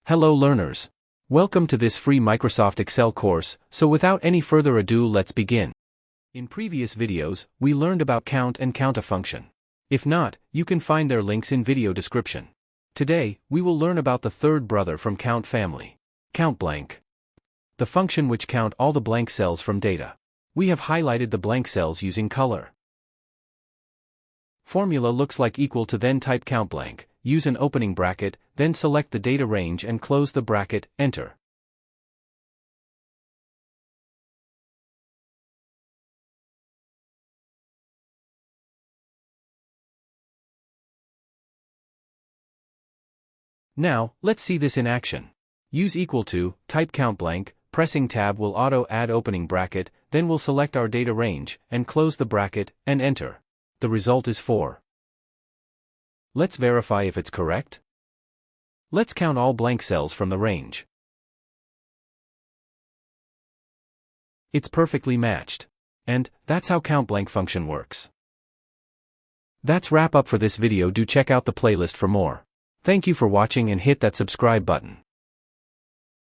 Hello learners. Welcome to this free Microsoft Excel course, so without any further ado let's begin. In previous videos, we learned about count and count a function. If not, you can find their links in video description. Today, we will learn about the third brother from count family, COUNTBLANK. The function which count all the blank cells from data. We have highlighted the blank cells using color. Formula looks like equal to then type COUNTBLANK. Use an opening bracket, then select the data range and close the bracket, enter. Now, let's see this in action. Use equal to, type COUNTBLANK, pressing tab will auto add opening bracket, then we'll select our data range, and close the bracket, and enter. The result is 4. Let's verify if it's correct. Let's count all blank cells from the range. It's perfectly matched. And that's how COUNTBLANK function works. That's wrap up for this video. Do check out the playlist for more. Thank you for watching and hit that subscribe button.